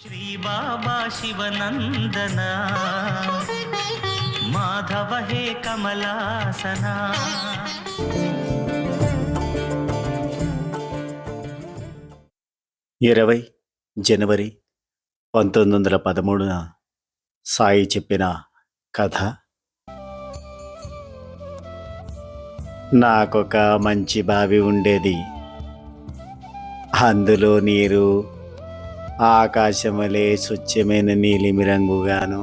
శ్రీ బాబా శివనందన మాధవ హే కమలాసన. 20 జనవరి 1913 సాయి చెప్పిన కథ. నాకొక మంచి బావి ఉండేది. అందులో నీరు ఆకాశమలే స్వచ్ఛమైన నీలిమి రంగుగాను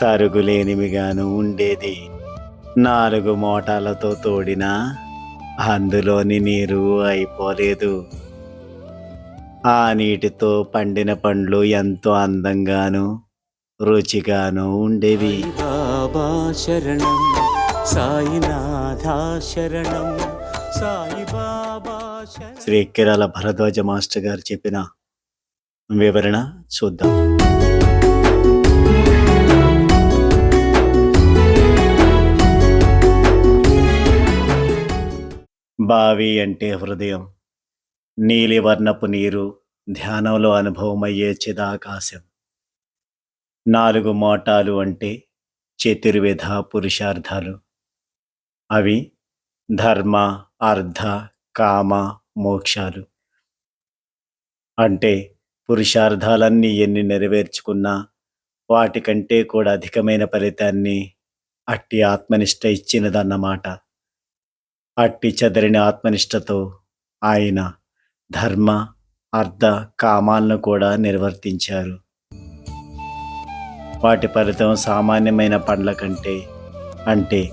తరుగులేనిమిగాను ఉండేది. 4 మోటార్లతో తోడినా అందులోని నీరు అయిపోలేదు. ఆ నీటితో పండిన పండ్లు ఎంతో అందంగాను రుచిగాను ఉండేవి. బాబా శరణం సాయినాథ శరణం సాయి బాబా. శ్రీ ఎక్కిరాల భరద్వాజ మాస్టర్ గారు చెప్పిన వివరణ చూద్దాం. బావి అంటే హృదయం. నీలివర్ణపు నీరు ధ్యానంలో అనుభవమయ్యే చిదాకాశం. 4 మోటాలు అంటే చతుర్విధ పురుషార్థాలు. అవి ధర్మ, అర్థ, కామ, మోక్షాలు. అంటే పురుషార్థాలన్నీ ఎన్ని నెరవేర్చుకున్నా వాటికంటే కూడా అధికమైన ఫలితాన్ని అట్టి ఆత్మనిష్ట ఇచ్చినదన్నమాట. అట్టి చెదరిన ఆత్మనిష్టతో ఆయన ధర్మ, అర్థ, కామాలను కూడా నిర్వర్తించారు. వాటి ఫలితం సామాన్యమైన పండ్ల కంటే, అంటే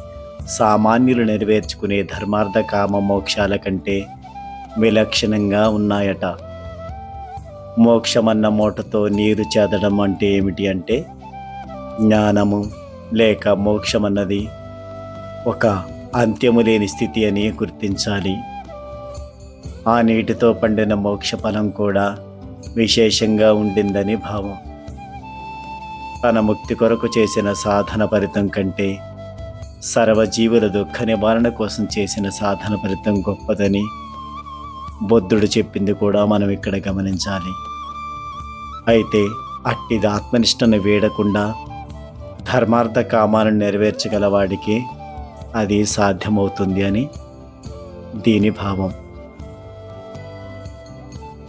సామాన్యులు నెరవేర్చుకునే ధర్మార్థ కామ మోక్షాల కంటే విలక్షణంగా ఉన్నాయట. మోక్షమన్న మూటతో నీరు చేదడం అంటే ఏమిటి అంటే, జ్ఞానము లేక మోక్షమన్నది ఒక అంత్యము లేని స్థితి అని గుర్తించాలి. ఆ నీటితో పండిన మోక్ష ఫలం కూడా విశేషంగా ఉండిందని భావం. తన ముక్తి కొరకు చేసిన సాధన ఫలితం కంటే సర్వజీవుల దుఃఖ నివారణ కోసం చేసిన సాధన ఫలితం గొప్పదని బుద్ధుడు చెప్పింది కూడా మనం ఇక్కడ గమనించాలి. అయితే అట్టిది ఆత్మనిష్టను వీడకుండా ధర్మార్థ కామాలను నెరవేర్చగలవాడికి అది సాధ్యమవుతుంది అని దీని భావం.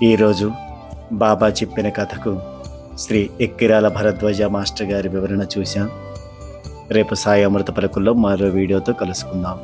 ఈరోజు బాబా చెప్పిన కథకు శ్రీ ఎక్కిరాల భరద్వాజ మాస్టర్ గారి వివరణ చూశాం. రేపు సాయి అమృత పలుకుల్లో మరో వీడియోతో కలుసుకుందాం.